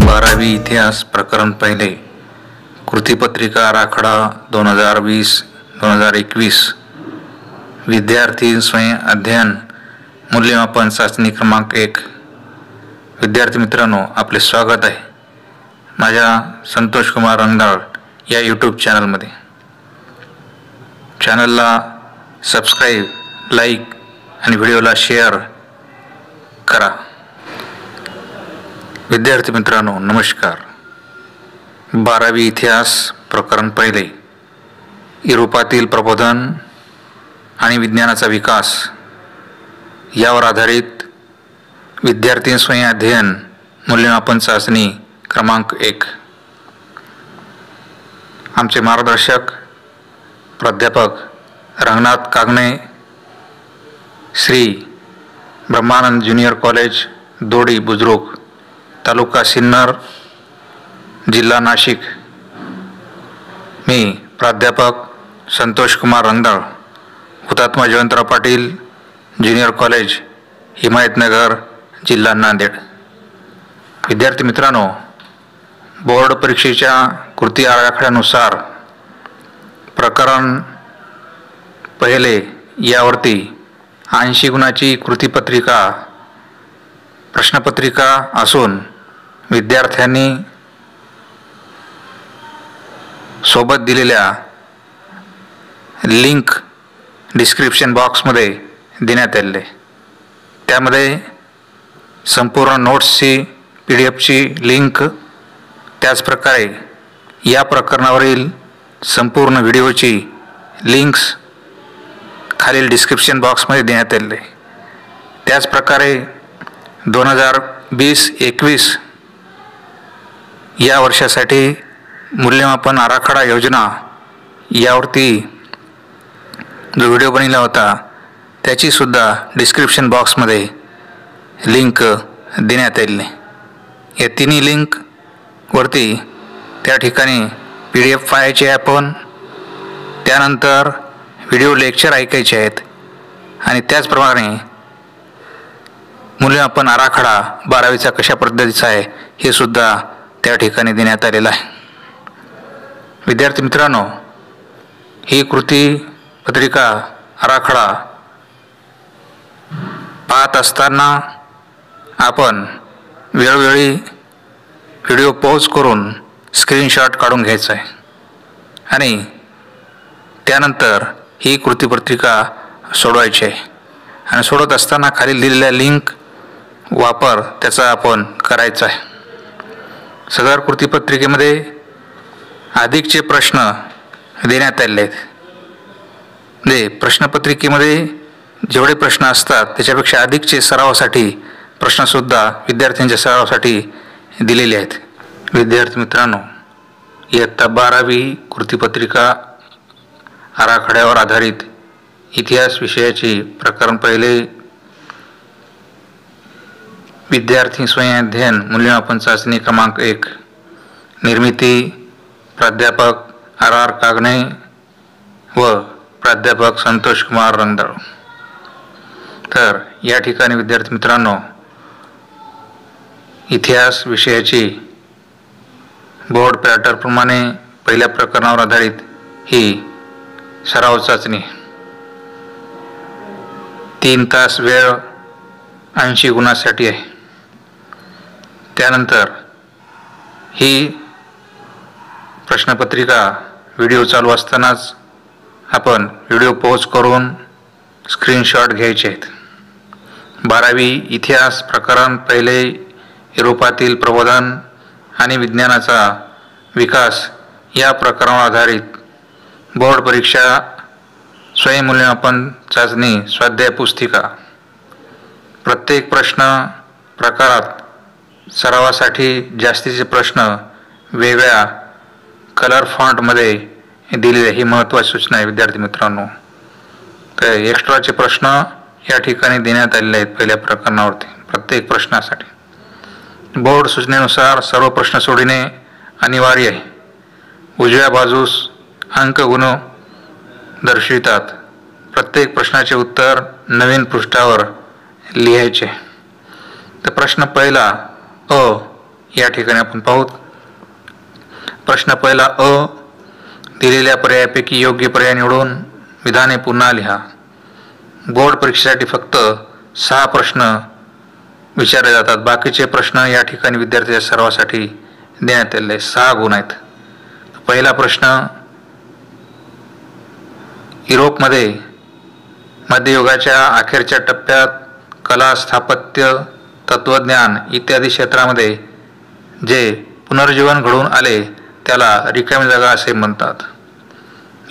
12वी इतिहास प्रकरण पहिले कृतीपत्रिका आराखडा 2020-2021 विद्यार्थी स्वयं अध्ययन मूल्यमापन चाचणी क्रमांक 1। विद्यार्थी मित्रांनो, आपले स्वागत आहे माझ्या संतोष कुमार रंगदाळ या यूट्यूब चॅनलमध्ये। चॅनलला सबस्क्राईब, लाईक आणि व्हिडिओला शेअर करा। विद्यार्थी मित्रांनो नमस्कार। 12वी इतिहास प्रकरण पहिले युरोपातील प्रबोधन आणि विज्ञानाचा विकास यावर आधारित विद्यार्थी स्वयं अध्ययन मूल्यमापन चाचणी क्रमांक 1। आमचे मार्गदर्शक प्राध्यापक रंगनाथ कागणे, श्री ब्रह्मानंद ज्युनियर कॉलेज दोडी बुद्रुक, तालुका सिन्नर, जिल्हा नाशिक। मी प्राध्यापक संतोष कुमार रंगदाळ, हुतात्मा जयवंतराव पाटील ज्युनियर कॉलेज हिमायतनगर, जिल्हा नांदेड। विद्यार्थी मित्रांनो, बोर्ड परीक्षेच्या कृती आराखड्यानुसार प्रकरण पहिले यावरती 80 गुणाची कृतीपत्रिका प्रश्नपत्रिका असून विद्यार्थ्यांनी सोबत दिलेल्या लिंक डिस्क्रिप्शन बॉक्समध्ये देण्यात आले। त्यामध्ये संपूर्ण नोट्सची PDF लिंक, त्याचप्रकारे या प्रकरणावरील संपूर्ण व्हिडिओची लिंक्स खालील डिस्क्रिप्शन बॉक्समध्ये देण्यात आले। त्याचप्रकारे 2020-21 या वर्षासाठी मूल्यमापन आराखडा योजना यावरती जो व्हिडिओ बनवला होता त्याची सुद्धा डिस्क्रिप्शन बॉक्समध्ये लिंक देण्यात आली। या तिन्ही लिंक वरती त्या ठिकाणी PDF पाहायचे आपण, त्यानंतर व्हिडिओ लेक्चर ऐकायचे आहेत आणि त्याचप्रमाणे मूल्यमापन आराखडा 12वीचा कशा पद्धतीचा आहे हे सुद्धा त्या ठिकाणी देण्यात आलेलं आहे। विद्यार्थी मित्रांनो, ही कृती पत्रिका आराखडा पाहत असताना आपण वेळोवेळी व्हिडिओ पॉज करून स्क्रीनशॉट काढून घ्यायचा आहे आणि त्यानंतर ही कृतीपत्रिका सोडवायची आहे आणि सोडत असताना खाली दिलेल्या लिंक वापर त्याचा आपण करायचा आहे। सदर कृतीपत्रिकेमध्ये अधिकचे प्रश्न देण्यात आले आहेत। म्हणजे प्रश्नपत्रिकेमध्ये जेवढे प्रश्न असतात त्याच्यापेक्षा अधिकचे सरावासाठी प्रश्नसुद्धा विद्यार्थ्यांच्या सरावासाठी दिलेले आहेत। विद्यार्थी मित्रांनो, इयत्ता 12वी कृतीपत्रिका आराखड्यावर आधारित इतिहास विषयाची प्रकरण पहिले विद्यार्थी स्वयं अध्ययन मूल्यमापन चाचणी क्रमांक 1। निर्मिती प्राध्यापक RR कागणे व प्राध्यापक संतोष कुमार रंगदाळ। तर या ठिकाणी विद्यार्थी मित्रांनो, इतिहास विषयाची बोर्ड पॅटर्नप्रमाणे पहिल्या प्रकरणावर आधारित ही सराव चाचणी 3 तास वेळ 80 गुणांसाठी आहे। त्यानंतर ही प्रश्नपत्रिका व्हिडिओ चालू असतानाच आपण व्हिडिओ पॉज करून स्क्रीनशॉट घ्यायचे आहेत। 12वी इतिहास प्रकरण पहिले युरोपातील प्रबोधन आणि विज्ञानाचा विकास या प्रकरणावर आधारित बोर्ड परीक्षा स्वयंमूल्यमापन चाचणी स्वाध्याय पुस्तिका। प्रत्येक प्रश्न प्रकारात सरावासाठी जास्तीचे प्रश्न वेगळ्या कलर फॉन्टमध्ये दिलेले ही महत्त्वाची सूचना आहे। विद्यार्थी मित्रांनो, तर एक्स्ट्राचे प्रश्न या ठिकाणी देण्यात आलेले आहेत पहिल्या प्रकरणावरती प्रत्येक प्रश्नासाठी। बोर्ड सूचनेनुसार सर्व प्रश्न सोडविणे अनिवार्य आहे। उजव्या बाजूस अंक गुण दर्शवितात। प्रत्येक प्रश्नाचे उत्तर नवीन पृष्ठावर लिहायचे। तर प्रश्न पहिला अ या ठिकाणी आपण पाहूत. प्रश्न पहिला अ. दिलेल्या पर्यायापैकी योग्य पर्याय निवडून विधाने पुन्हा लिहा. बोर्ड परीक्षेसाठी फक्त 6 प्रश्न विचारले जातात. बाकीचे प्रश्न या ठिकाणी विद्यार्थ्यांच्या सर्वांसाठी देण्यात आलेले 6 गुण आहेत. पहिला प्रश्न, युरोपमध्ये मध्ययुगाच्या अखेरच्या टप्प्यात कला, स्थापत्य, तत्वज्ञान इत्यादी क्षेत्रामध्ये जे पुनर्जीवन घडून आले त्याला रिकामी जागा असे म्हणतात.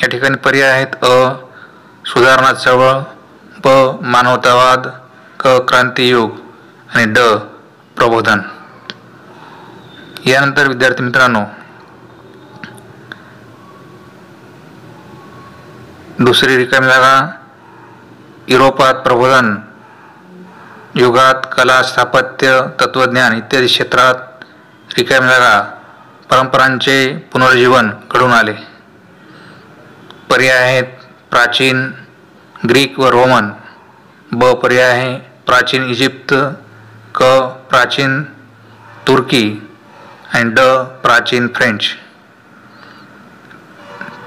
या ठिकाणी पर्याय आहेत अ. सुधारणा चळवळ, ब. मानवतावाद, क. क्रांतियुग आणि ड. प्रबोधन. यानंतर विद्यार्थी मित्रांनो, दुसरी रिकामी जागा, युरोपात प्रबोधन युगात कला, स्थापत्य, तत्वज्ञान इत्यादी क्षेत्रात रिकामी जागा, परंपरांचे पुनर्जीवन घडून आले. पर्याय आहेत प्राचीन ग्रीक व रोमन, ब. पर्याय आहे प्राचीन इजिप्त, क. प्राचीन तुर्की आणि ड. प्राचीन फ्रेंच.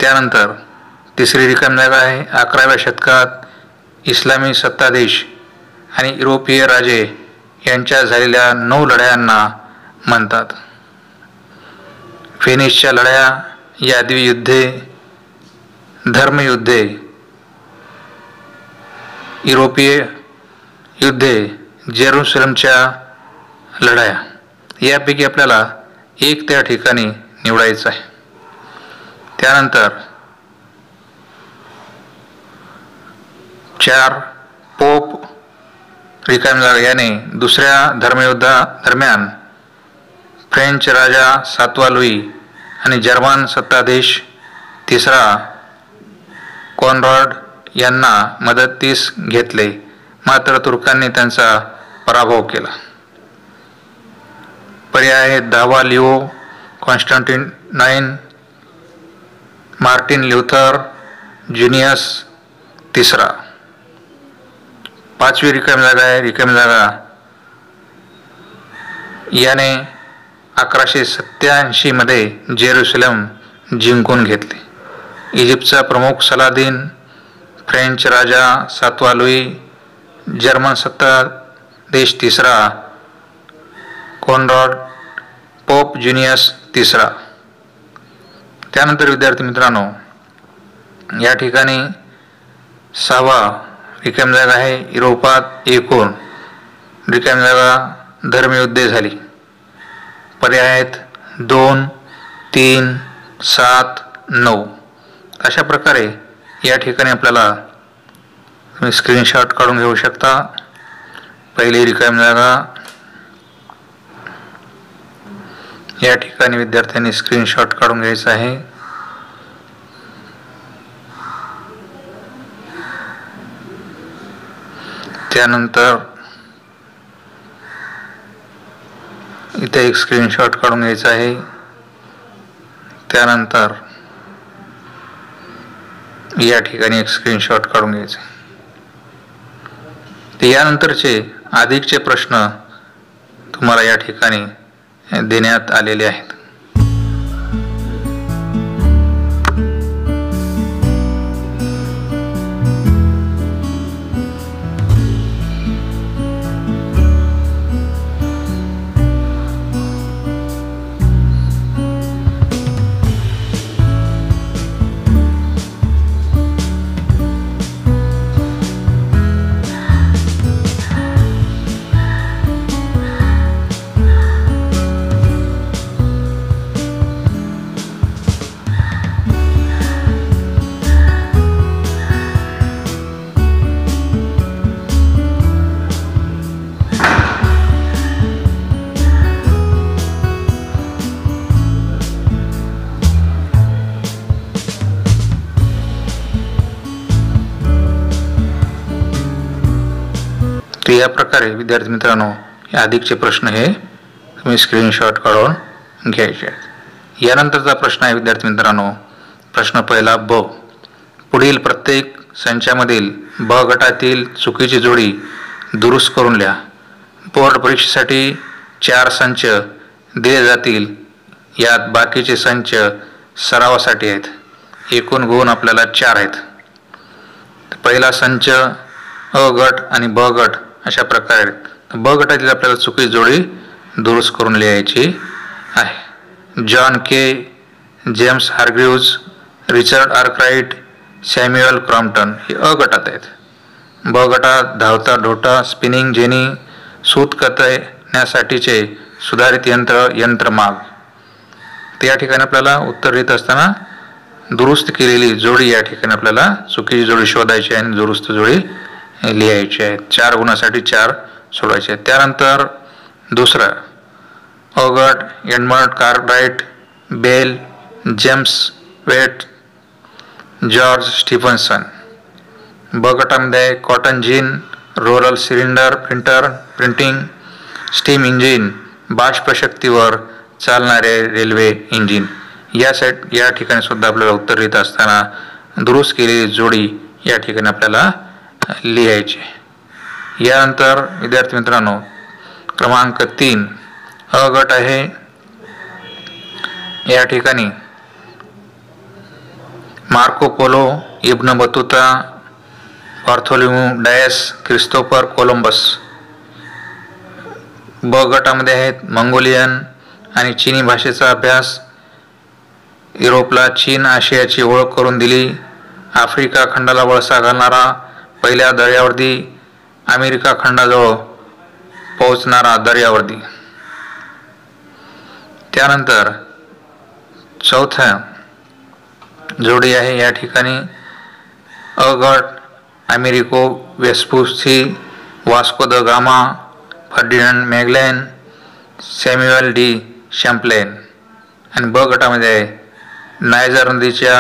त्यानंतर तिसरी रिकामी जागा आहे 11व्या शतकात इस्लामी सत्ताधीश आणि युरोपीय राजे यांच्यात झालेल्या 9 लढायांना म्हणतात. फेनिसच्या लढाया, यादवी युद्धे, धर्मयुद्धे, युरोपीय युद्धे, जेरुसलेमच्या लढाया यापैकी आपल्याला एक त्या ठिकाणी निवडायचं आहे. त्यानंतर 4 पोप रिकामी जागा, याने दुसऱ्या धर्मयुद्धा दरम्यान फ्रेंच राजा 7वा लुई आणि जर्मन सत्ताधीश 3रा कॉनरॅड यांना मदतीस घेतले, मात्र तुर्कांनी त्यांचा पराभव केला. पर्याय आहेत 10वा लिओ, कॉन्स्टँटिनाइन, मार्टिन ल्युथर, जुनियस 3रा. 5वी रिकामी जागा आहे रिकामी जागा, याने 1187 मध्ये जेरुसलेम जिंकून घेतले. इजिप्तचा प्रमुख सलादिन, फ्रेंच राजा 7वा लुई, जर्मन सत्ताधीश 3रा कॉनरॅड, पोप जुनियस 3रा. त्यानंतर विद्यार्थी मित्रांनो, या ठिकाणी 6वा रिकामी जागा आहे युरोपात एकूण रिकामी जागा धर्मयुद्धे झाली. पर्याय आहेत 2, 3, 7, 9. अशा प्रकारे या ठिकाणी आपल्याला तुम्ही स्क्रीनशॉट काढून घेऊ शकता. पहिली रिकामी जागा या ठिकाणी विद्यार्थ्यांनी स्क्रीनशॉट काढून घ्यायचा आहे. त्यानंतर इथे एक स्क्रीनशॉट काढून घ्यायचा आहे. त्यानंतर या ठिकाणी एक स्क्रीनशॉट काढून घ्यायचा. यानंतरचे अधिकचे प्रश्न तुम्हाला या ठिकाणी देण्यात आलेले आहेत. तर या प्रकारे विद्यार्थी मित्रांनो, हे अधिकचे प्रश्न हे तुम्ही स्क्रीनशॉट काढून घ्यायचे आहेत. यानंतरचा प्रश्न आहे विद्यार्थी मित्रांनो, प्रश्न पहिला ब. पुढील प्रत्येक संचामधील ब गटातील चुकीची जोडी दुरुस्त करून लिहा. बोर्ड परीक्षेसाठी 4 संच दिले जातील. यात बाकीचे संच सरावासाठी आहेत. एकूण गुण आपल्याला 4 आहेत. पहिला संच अ गट आणि ब गट अशा प्रकारे आहेत. ब गटातील आपल्याला चुकीची जोडी दुरुस्त करून लिहायची आहे. John Kay, James Hargreaves, Richard Arkwright, Samuel Crompton हे अ गटात आहेत. ब गटात धावता ढोटा, स्पिनिंग जेनी, सूत कतण्यासाठीचे सुधारित यंत्रमाग. तर या ठिकाणी आपल्याला उत्तर लिहित असताना दुरुस्त केलेली जोडी या ठिकाणी आपल्याला चुकीची जोडी शोधायची आणि दुरुस्त जोडी लिहायची आहे. 4 गुणासाठी 4 सोडवायचे आहेत. त्यानंतर दुसरं अ गट Edmund Cartwright, Bell, James Watt, George Stephenson. ब गटामध्ये cotton gin, roller cylinder printing, steam engine, बाष्प शक्तीवर चालणारे रेल्वे इंजिन. या ठिकाणी सुद्धा आपल्याला उत्तर लिहित असताना दुरुस्त केलेली जोडी या ठिकाणी आपल्याला लिहायची. यानंतर विद्यार्थी मित्रांनो क्रमांक 3 अ गट आहे. या ठिकाणी मार्को पोलो, इब्न Battuta, Bartholomew Dias, Christopher Columbus. ब गटामध्ये आहेत मंगोलियन आणि चीनी भाषेचा अभ्यास, युरोपला चीन आशियाची ओळख करून दिली, आफ्रिका खंडाला वळसा घालणारा पहिल्या दर्यावर्दी, अमेरिका खंडाजवळ पोहोचणारा दर्यावर्दी. त्यानंतर चौथा जोडी आहे या ठिकाणी अ गट Amerigo Vespucci, Vasco da Gama, Ferdinand Magellan, Samuel de Champlain. आणि ब गटामध्ये आहे नायजर नदीच्या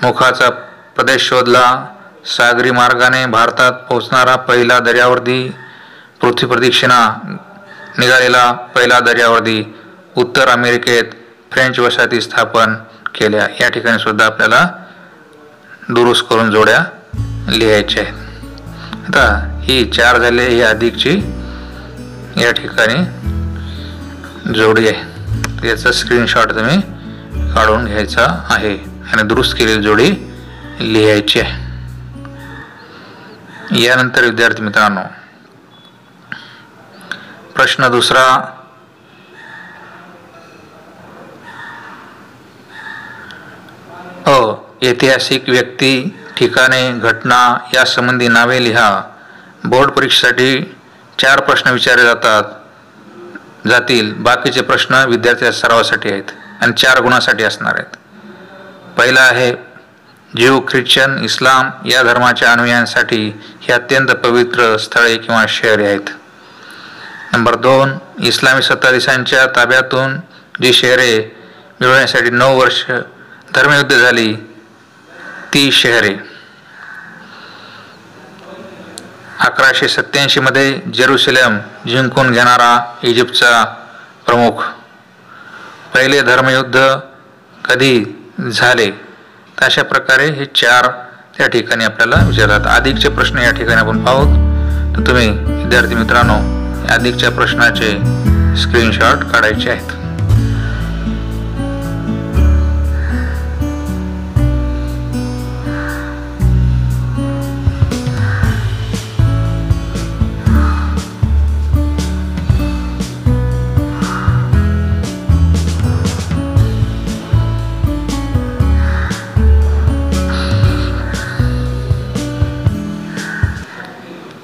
मुखाचा प्रदेश शोधला, सागरी मार्गाने भारतात पोहोचणारा पहिला दर्यावर्दी, पृथ्वी प्रदक्षिणा निघालेला पहिला दर्यावर्दी, उत्तर अमेरिकेत फ्रेंच वसाहती स्थापन केल्या. या ठिकाणी सुद्धा आपल्याला दुरुस्त करून जोड्या लिहायच्या आहेत. आता ही 4 झाले. ही अधिकची या ठिकाणी जोडी आहे. याचा स्क्रीनशॉट तुम्ही काढून घ्यायचा आहे आणि दुरुस्त केलेली जोडी लिहायची आहे. यानंतर विद्यार्थी मित्रांनो प्रश्न दुसरा ऐतिहासिक व्यक्ती, ठिकाणे, घटना यासंबंधी नावे लिहा. बोर्ड परीक्षेसाठी 4 प्रश्न विचारले जातील. बाकीचे प्रश्न विद्यार्थ्यांच्या सरावासाठी आहेत आणि 4 गुणासाठी असणार आहेत. पहिला आहे ज्यू, ख्रिश्चन, इस्लाम या धर्माच्या अनुयायांसाठी ही अत्यंत पवित्र स्थळे किंवा शहरे आहेत. नंबर 2 इस्लामी सत्ताधीशांच्या ताब्यातून जी शहरे मिळवण्यासाठी 9 वर्ष धर्मयुद्ध झाली ती शहरे. 1187 मध्ये जेरुसलेम जिंकून घेणारा इजिप्तचा प्रमुख. पहिले धर्मयुद्ध कधी झाले. तर अशा प्रकारे हे 4 त्या ठिकाणी आपल्याला विचारतात. अधिकचे प्रश्न या ठिकाणी आपण पाहू. तर तुम्ही विद्यार्थी मित्रांनो अधिकच्या प्रश्नाचे स्क्रीनशॉट काढायचे आहेत.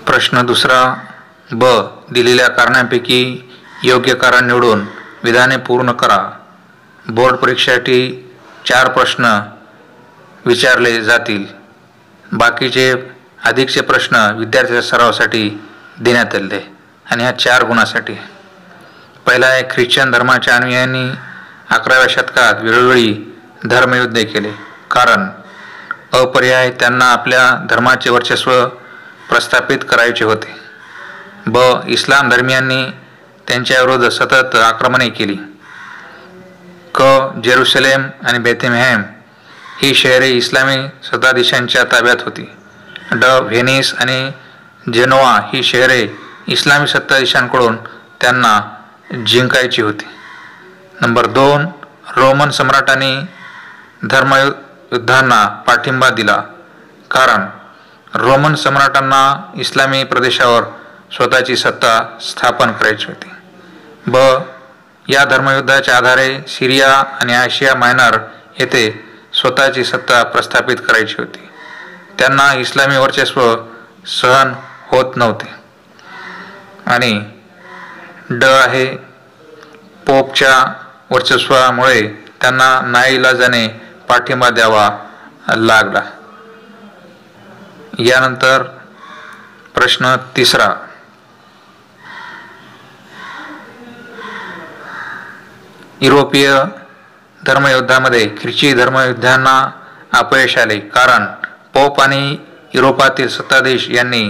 प्रश्न दुसरा ब दिलेल्या कारणांपैकी योग्य कारण निवडून विधाने पूर्ण करा. बोर्ड परीक्षेसाठी 4 प्रश्न विचारले जातील. बाकीचे अधिकचे प्रश्न विद्यार्थ्यांच्या सरावासाठी देण्यात आले आणि ह्या 4 गुणासाठी. पहिला आहे ख्रिश्चन धर्माच्या अनुयायांनी 11व्या शतकात वेळोवेळी धर्मयुद्ध केले. कारण अपर्याय त्यांना आपल्या धर्माचे वर्चस्व प्रस्थापित करायचे होते. ब इस्लाम धर्मीयांनी त्यांच्याविरोधात सतत आक्रमणे केली. क जेरुसलेम आणि बेथलेहेम ही शहरे इस्लामी सत्ताधीशांच्या ताब्यात होती. ड व्हेनिस आणि जेनोआ ही शहरे इस्लामी सत्ताधीशांकडून त्यांना जिंकायची होती. नंबर 2, रोमन सम्राटांनी धर्मयुद्धांना पाठिंबा दिला कारण रोमन सम्राटांना इस्लामी प्रदेशावर स्वतःची सत्ता स्थापन करायची होती. ब, या धर्मयुद्धाच्या आधारे सिरिया आणि आशिया मायनर येथे स्वतःची सत्ता प्रस्थापित करायची होती. त्यांना इस्लामी वर्चस्व सहन होत नव्हते. आणि ड आहे, पोपच्या वर्चस्वामुळे त्यांना नाईलाजाने पाठिंबा द्यावा लागला. यानंतर प्रश्न 3, युरोपीय धर्मयुद्धामध्ये ख्रिस्ती धर्मयुद्धांना अपयश आले कारण पोप आणि युरोपातील सत्ताधीश यांनी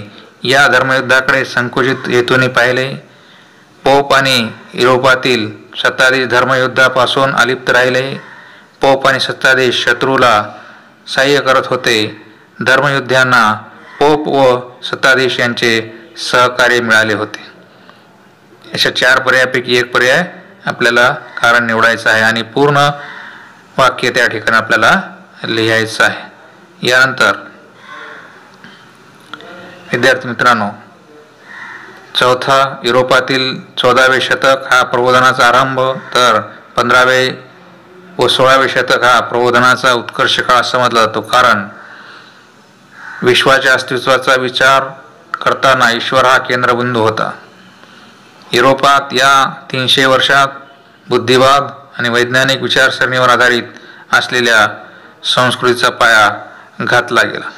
या धर्मयुद्धाकडे संकुचित हेतूने पाहिले. पोप आणि युरोपातील सत्ताधीश धर्मयुद्धापासून अलिप्त राहिले. पोप आणि सत्ताधीश शत्रूला सहाय्य करत होते. धर्मयुद्धांना पोप व सत्ताधीश यांचे सहकार्य मिळाले होते. अशा 4 पर्यायापैकी एक पर्याय आपल्याला कारण निवडायचं आहे आणि पूर्ण वाक्य त्या ठिकाणी आपल्याला लिहायचं आहे. यानंतर विद्यार्थी मित्रांनो, चौथा, युरोपातील 14वे शतक हा प्रबोधनाचा आरंभ तर 15वे व 16वे शतक हा प्रबोधनाचा उत्कर्ष काळ समजला जातो कारण विश्वाच्या अस्तित्वाचा विचार करताना ईश्वर हा केंद्रबिंदू होता. युरोपात या 300 वर्षात बुद्धिवाद आणि वैज्ञानिक विचारसरणीवर आधारित असलेल्या संस्कृतीचा पाया घातला गेला.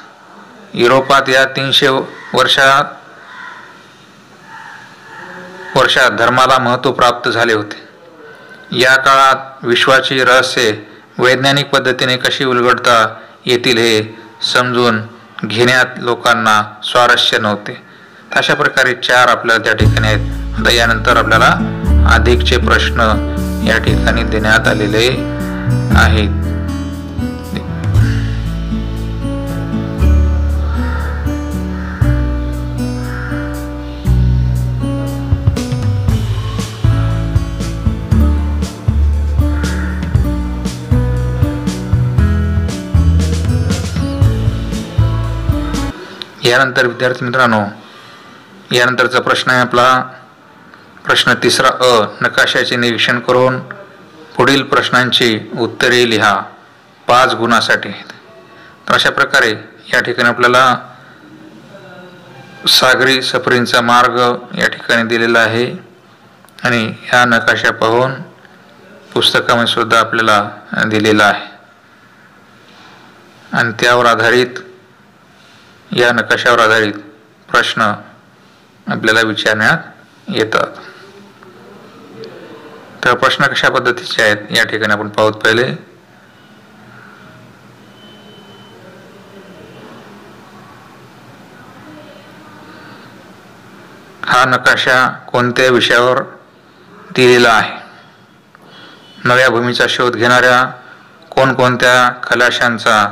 युरोपात या 300 वर्षात धर्माला महत्त्व प्राप्त झाले होते. या काळात विश्वाची रहस्ये वैज्ञानिक पद्धतीने कशी उलगडता येतील हे समजून घेण्यात लोकांना स्वारस्य नव्हते. अशा प्रकारे 4 आपल्याला त्या ठिकाणी आहेत. आता यानंतर आपल्याला अधिकचे प्रश्न या ठिकाणी देण्यात आलेले आहेत. यानंतर विद्यार्थी मित्रांनो, यानंतरचा प्रश्न आहे आपला प्रश्न 3 अ, नकाशाचे निरीक्षण करून पुढील प्रश्नांची उत्तरे लिहा 5 गुणासाठी. तर अशा प्रकारे या ठिकाणी आपल्याला सागरी सफरींचा मार्ग या ठिकाणी दिलेला आहे आणि ह्या नकाशा पाहून पुस्तकामध्ये सुद्धा आपल्याला दिलेला आहे आणि त्यावर आधारित या नकाशावर आधारित प्रश्न आपल्याला विचारण्यात येतात. तर प्रश्न कशा पद्धतीचे आहेत या ठिकाणी आपण पाहूत. पहिले, हा नकाशा कोणत्या विषयावर दिलेला आहे? नव्या भूमीचा शोध घेणाऱ्या कोणकोणत्या खलाशांचा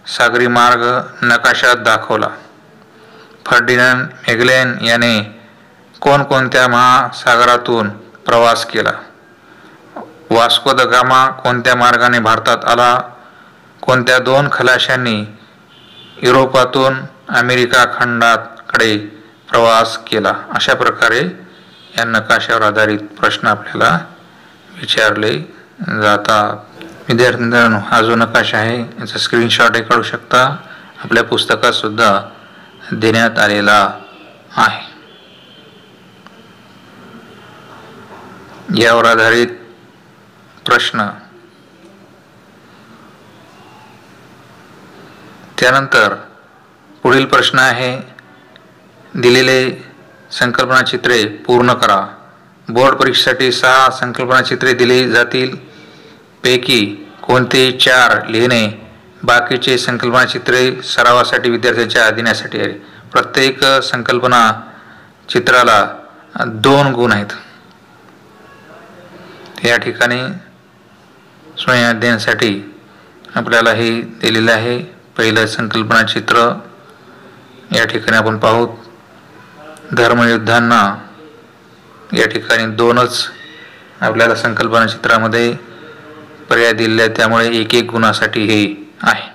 सागरी मार्ग नकाशात दाखवला? फर्डिनांड मॅगेलन याने कोणकोणत्या महासागरातून प्रवास केला? वास्को द गामा कोणत्या मार्गाने भारतात आला? कोणत्या 2 खलाशांनी युरोपातून अमेरिका खंडाकडे प्रवास केला? अशा प्रकारे या नकाशावर आधारित प्रश्न आपल्याला विचारले जातात. विद्यार्थी मित्रांनो, हा जो नकाशा आहे याचा स्क्रीनशॉट हे काढू शकता. आपल्या पुस्तकात सुद्धा देण्यात आलेला आहे. यावर आधारित प्रश्न. त्यानंतर पुढील प्रश्न आहे, दिलेले संकल्पना चित्रे पूर्ण करा. बोर्ड परीक्षेसाठी 6 संकल्पना चित्रे दिली जातील. पैकी कोणते 4 लिहिणे बाकीचे संकल्पना चित्रे सरावासाठी विद्यार्थ्यांच्या देण्यासाठी आहे. प्रत्येक संकल्पना चित्राला 2 गुण आहेत. या ठिकाणी स्वयं अध्ययनासाठी आपल्याला हे दिलेले आहे. पहिलं संकल्पना चित्र या ठिकाणी आपण पाहूत. धर्मयुद्धांना या ठिकाणी 2च आपल्याला संकल्पना चित्रामध्ये पर्याय दिलेले आहेत, त्यामुळे एक एक गुणासाठी हे आहे.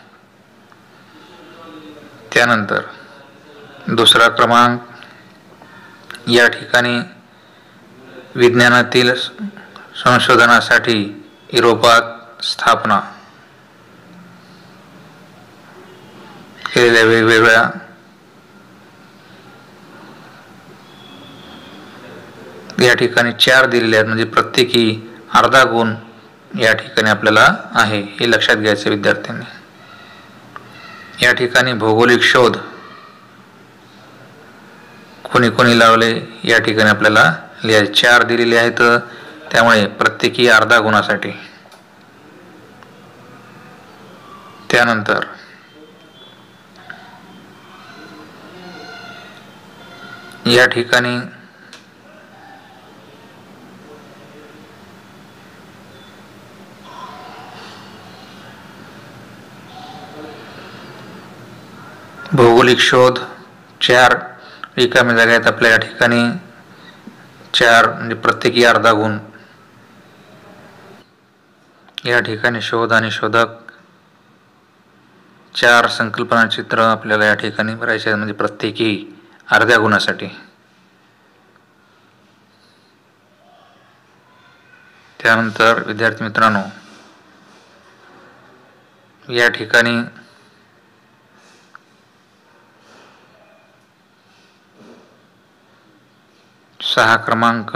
त्यानंतर दुसरा क्रमांक, या ठिकाणी विज्ञानातील संशोधनासाठी युरोपात स्थापना केलेल्या वेगवेगळ्या या ठिकाणी 4 दिलेले आहेत, म्हणजे प्रत्येकी अर्धा गुण या ठिकाणी आपल्याला आहे, हे लक्षात घ्यायचे विद्यार्थ्यांनी. या ठिकाणी भौगोलिक शोध कोणी कोणी लावले या ठिकाणी आपल्याला लिहायचे. 4 दिलेले आहेत, त्यामुळे प्रत्येकी अर्धा गुणासाठी. त्यानंतर या ठिकाणी भौगोलिक शोध 4 रिकाम्या जागा आहेत आपल्या या ठिकाणी. 4 म्हणजे प्रत्येकी अर्धा गुण. या ठिकाणी शोध आणि शोधक 4 संकल्पना चित्र आपल्याला या ठिकाणी भरायचे आहेत, म्हणजे प्रत्येकी अर्ध्या गुणासाठी. त्यानंतर विद्यार्थी मित्रांनो, या ठिकाणी सहा क्रमांक,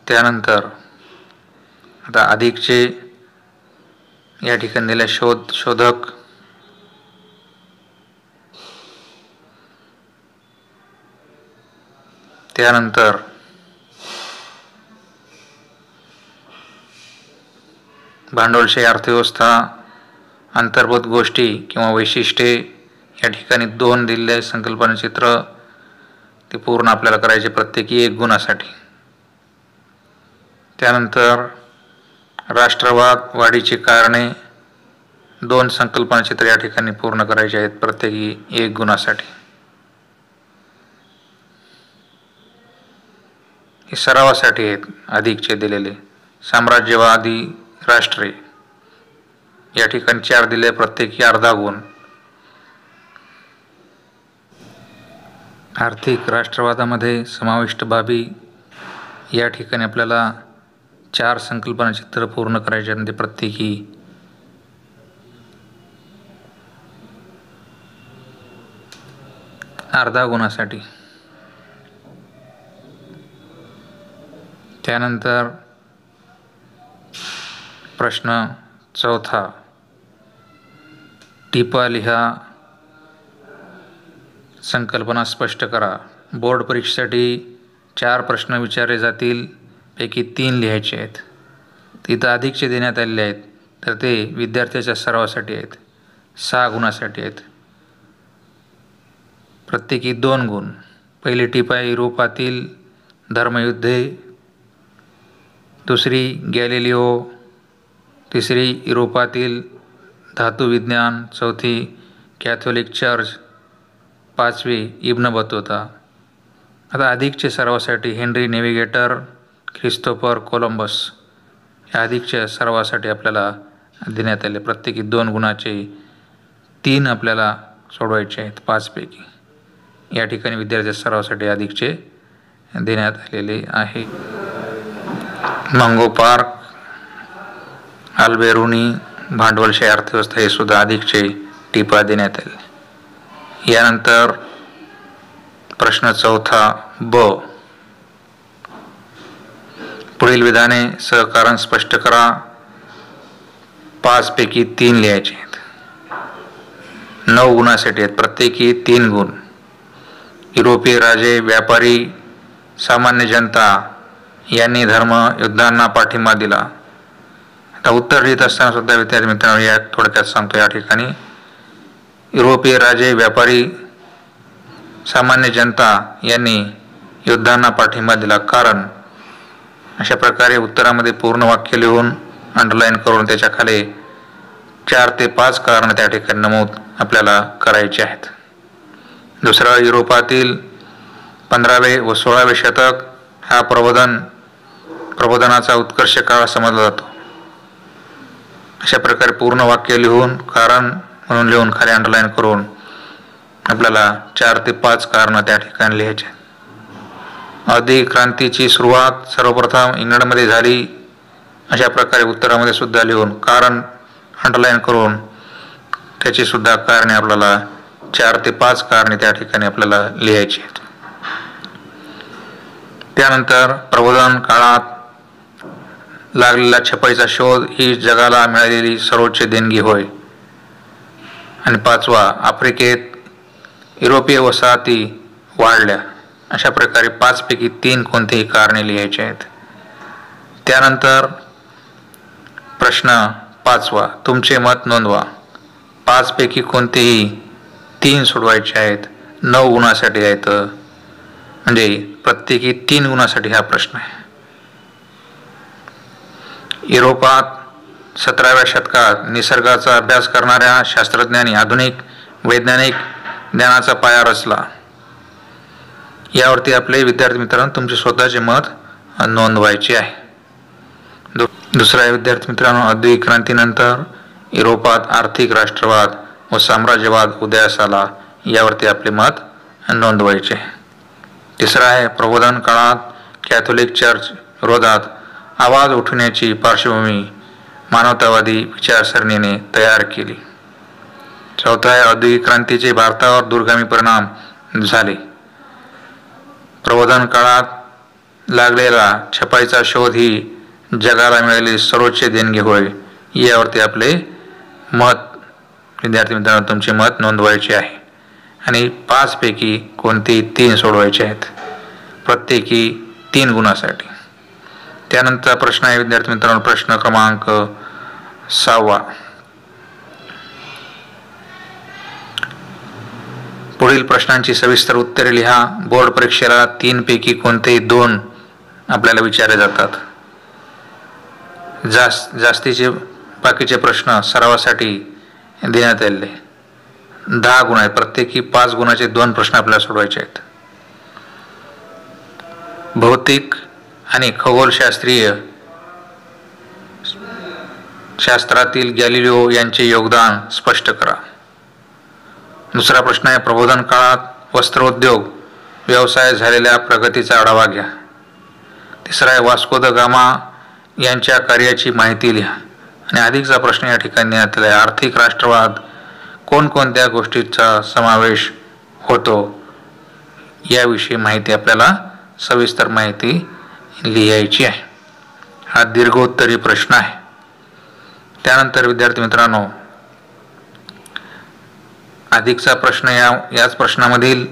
त्यानंतर आता अधिकचे या ठिकाणी दिले शोधक, त्यानंतर भांडवलशाही अर्थव्यवस्था, अंतर्भूत गोष्टी किंवा वैशिष्ट्ये या ठिकाणी 2 दिलेले संकल्पना चित्र, ते पूर्ण आपल्याला करायचे प्रत्येकी 1 गुणासाठी. त्यानंतर राष्ट्रवाद, वाढीची कारणे 2 संकल्पना चित्र या ठिकाणी पूर्ण करायचे आहेत प्रत्येकी 1 गुणासाठी. हे सरावासाठी आहेत अधिकचे दिलेले. साम्राज्यवादी राष्ट्रे या ठिकाणी 4 दिले, प्रत्येकी अर्धा गुण. आर्थिक राष्ट्रवादामध्ये समाविष्ट बाबी या ठिकाणी आपल्याला 4 संकल्पना चित्र पूर्ण करायचे, म्हणजे प्रत्येकी अर्धा गुणासाठी. त्यानंतर प्रश्न 4, टिपा लिहा, संकल्पना स्पष्ट करा. बोर्ड परीक्षेसाठी 4 प्रश्न विचारले जातील, पैकी 3 लिहायचे आहेत. तिथं अधिकचे देण्यात आलेले आहेत, तर ते विद्यार्थ्याच्या सरावासाठी आहेत, 6 गुणासाठी आहेत, प्रत्येकी 2 गुण. पहिली टिपा युरोपातील धर्मयुद्धे, दुसरी गॅलिलिओ, तिसरी युरोपातील धातुविज्ञान, चौथी कॅथोलिक चर्च, 5वी इब्न बतूता. आता अधिकचे सरावासाठी हेनरी नेव्हिगेटर, ख्रिस्तोफर कोलंबस या अधिकच्या सरावासाठी आपल्याला देण्यात आले, प्रत्येकी 2 गुणाचे 3 आपल्याला सोडवायचे आहेत 5 पैकी. या ठिकाणी विद्यार्थी सरावासाठी अधिकचे देण्यात आलेले आहे. मंगो पार्क, अल्बेरुनी, भांडवलशाही अर्थव्यवस्था हे सुद्धा अधिकचे टिपा देण्यात आले. यानंतर प्रश्न 4 ब, पुढील विधाने सहकारण स्पष्ट करा. 5 पैकी 3 लिहायचे आहेत, 9 गुणासाठी आहेत, प्रत्येकी 3 गुण. युरोपीय राजे, व्यापारी, सामान्य जनता यांनी धर्म युद्धांना पाठिंबा दिला. आता उत्तर लिहित असताना सुद्धा विद्यार्थी मित्रांनो या थोडक्यात सांगतो. या ठिकाणी युरोपीय राजे, व्यापारी, सामान्य जनता यांनी युद्धांना पाठिंबा दिला, कारण अशा प्रकारे उत्तरामध्ये पूर्ण वाक्य लिहून अंडरलाईन करून त्याच्या खाली 4 ते 5 कारणं त्या ठिकाणी नमूद आपल्याला करायची आहेत. दुसरा, युरोपातील 15वे व 16वे शतक हा प्रबोधनाचा उत्कर्ष काळ समजला जातो. अशा प्रकारे पूर्ण वाक्य लिहून, कारण म्हणून लिहून खाली अंडरलाईन करून आपल्याला 4 ते 5 कारणं त्या ठिकाणी लिहायचे. औद्योगिक क्रांतीची सुरुवात सर्वप्रथम इंग्लंडमध्ये झाली. अशा प्रकारे उत्तरामध्ये सुद्धा लिहून, कारण अंडरलाईन करून त्याची सुद्धा कारणे आपल्याला 4 ते 5 कारणे त्या ठिकाणी आपल्याला लिहायची आहेत. त्यानंतर प्रबोधन काळात लागलेला छपाईचा शोध ही जगाला मिळालेली सर्वोच्च देणगी होय. आणि 5वा, आफ्रिकेत युरोपीय वसाहती वाढल्या. अशा प्रकारे 5 पैकी 3 कोणतेही कारणे लिहायचे आहेत. त्यानंतर प्रश्न 5वा, तुमचे मत नोंदवा. 5 पैकी कोणतेही 3 सोडवायचे आहेत. 9 गुणासाठी आहेत, म्हणजे प्रत्येकी 3 गुणासाठी हा प्रश्न आहे. युरोपात 17व्या शतकात निसर्गाचा अभ्यास करणाऱ्या शास्त्रज्ञांनी आधुनिक वैज्ञानिक ज्ञानाचा पाया रचला. यावरती आपले विद्यार्थी मित्रांनो तुमचे स्वतःचे मत नोंदवायचे आहे. दुसरा विद्यार्थी मित्रांनो, औद्योगिक क्रांतीनंतर युरोपात आर्थिक राष्ट्रवाद व साम्राज्यवाद उदयास आला. यावरती आपले मत नोंदवायचे. तिसरा आहे, प्रबोधन काळात कॅथोलिक चर्च विरोधात आवाज उठवण्याची पार्श्वभूमी मानवतावादी विचारसरणीने तयार केली. चौथा आहे, औद्योगिक क्रांतीचे भारतावर दूरगामी परिणाम झाले. प्रबोधन काळात लागलेला छपाईचा शोध ही जगाला मिळालेली सर्वोच्च देणगी होय. यावरती आपले मत विद्यार्थी मित्रांनो तुमचे मत नोंदवायचे आहे. आणि 5 पैकी कोणतेही 3 सोडवायचे आहेत, प्रत्येकी 3 गुणासाठी. त्यानंतर प्रश्न आहे विद्यार्थी मित्रांनो, प्रश्न क्रमांक 6वा. पुढील प्रश्नांची सविस्तर उत्तरे लिहा. बोर्ड परीक्षेला 3 पैकी कोणतेही 2 आपल्याला विचारले जातात. जास्तीचे बाकीचे प्रश्न सरावासाठी देण्यात आलेले. 10 गुण आहेत, प्रत्येकी 5 गुणाचे 2 प्रश्न आपल्याला सोडवायचे आहेत. भौतिक आणि खगोलशास्त्रीय शास्त्रातील गॅलिलिओ यांचे योगदान स्पष्ट करा. दुसरा प्रश्न आहे, प्रबोधन काळात वस्त्रोद्योग व्यवसाय झालेल्या प्रगतीचा आढावा घ्या. तिसरा आहे, वास्को द गामा यांच्या कार्याची माहिती लिहा. आणि अधिकचा प्रश्न या ठिकाणी देण्यात आला आहे, आर्थिक राष्ट्रवाद कोणकोणत्या गोष्टीचा समावेश होतो याविषयी माहिती आपल्याला सविस्तर माहिती लिहायची आहे. हा दीर्घोत्तरी प्रश्न आहे. त्यानंतर विद्यार्थी मित्रांनो अधिकचा प्रश्न याच प्रश्नामधील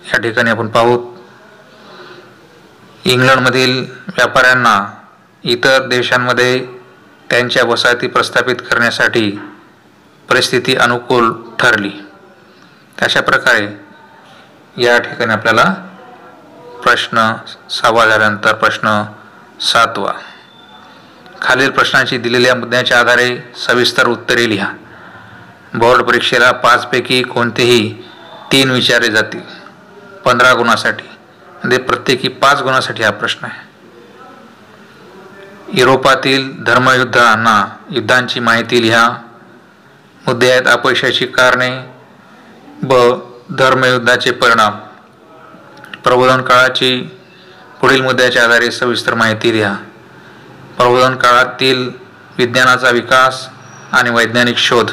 या ठिकाणी आपण पाहू. इंग्लंडमधील व्यापाऱ्यांना इतर देशांमध्ये त्यांच्या वसाहती प्रस्थापित करण्यासाठी परिस्थिती अनुकूल ठरली. अशा प्रकारे या ठिकाणी आपल्याला प्रश्न 6वा झाल्यानंतर प्रश्न 7वा. खालील प्रश्नांची दिलेल्या मुद्द्याच्या आधारे सविस्तर उत्तरे लिहा. बोर्ड परीक्षेला 5 पैकी कोणतेही 3 विचारले जातील 15 गुणासाठी, म्हणजे प्रत्येकी 5 गुणासाठी हा प्रश्न आहे. युरोपातील युद्धांची माहिती लिहा. मुद्दे आहेत, अपयशाची कारणे व धर्मयुद्धाचे परिणाम. प्रबोधन काळाची पुढील मुद्द्याच्या आधारे सविस्तर माहिती लिहा. प्रबोधन काळातील विज्ञानाचा विकास आणि वैज्ञानिक शोध.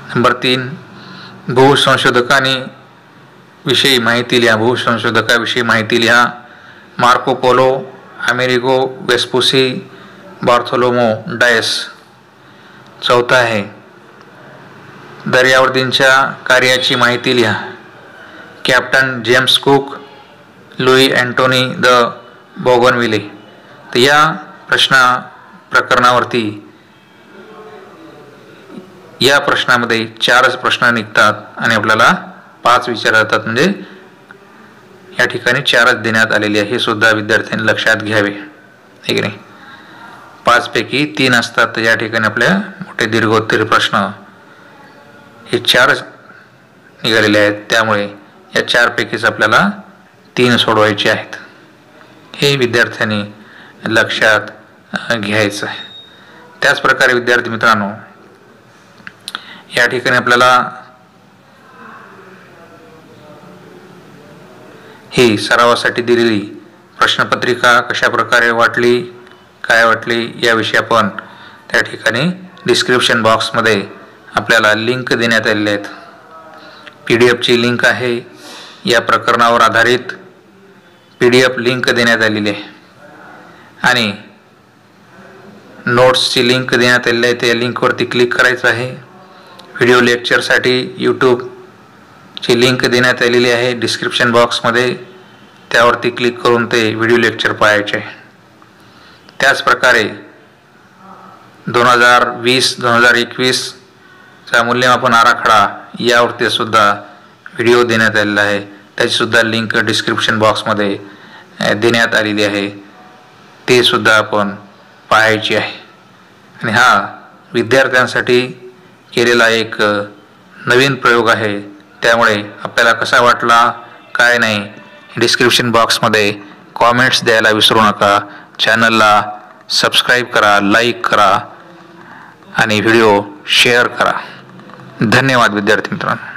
नंबर 3, भूसंशोधकांनी विषयी माहिती लिहा. भूसंशोधकाविषयी माहिती लिहा. Marco Polo, Amerigo Vespucci, Bartolomeu Dias. चौथा आहे, दर्यावर्दींच्या कार्याची माहिती लिहा. Captain James Cook, Louis Antoine de Bougainville. तर या प्रकरणावरती या प्रश्नामध्ये 4च प्रश्न निघतात आणि आपल्याला 5 विचारले जातात, म्हणजे या ठिकाणी 4च देण्यात आलेले आहे. हे सुद्धा विद्यार्थ्यांनी लक्षात घ्यावे, ठीक आहे. 5 पैकी 3 असतात, तर या ठिकाणी आपल्या मोठे दीर्घोत्तरी प्रश्न हे 4 निघालेले आहेत, त्यामुळे या 4 पैकीच आपल्याला 3 सोडवायचे आहेत. हे विद्यार्थ्यांनी लक्षात घ्यायचं आहे. त्याच प्रकारे विद्यार्थी मित्रांनो, या ठिकाणी आपल्याला ही सरावासाठी दिलेली प्रश्नपत्रिका कशा प्रकारे वाटली, काय वाटली याविषयी आपण त्या ठिकाणी डिस्क्रिप्शन बॉक्समध्ये आपल्याला लिंक देण्यात आलेले आहेत. PDF ची लिंक आहे. या प्रकरणावर आधारित PDF लिंक देण्यात आलेली आहे आणि नोट्सची लिंक देण्यात आलेली आहे. त्या लिंकवरती क्लिक करायचं आहे. व्हिडिओ लेक्चरसाठी यूट्यूबची लिंक देण्यात आलेली आहे डिस्क्रिप्शन बॉक्समध्ये. त्यावरती क्लिक करून ते व्हिडिओ लेक्चर पाहायचे आहे. त्याच प्रकारे 2020-2021 चा मूल्यमापन आराखडा यावरती सुद्धा व्हिडिओ देण्यात आलेला आहे. त्याची सुद्धा लिंक डिस्क्रिप्शन बॉक्समध्ये देण्यात आलेली आहे. ते सुद्धा आपण पाहायचे आहे. आणि हा विद्यार्थ्यांसाठी केलेला एक नवीन प्रयोग आहे. त्यामुळे आपल्याला कसा वाटला काय नाही डिस्क्रिप्शन बॉक्समध्ये कॉमेंट्स द्यायला विसरू नका. चॅनलला सबस्क्राईब करा, लाईक करा आणि व्हिडिओ शेअर करा. धन्यवाद विद्यार्थी मित्रांनो.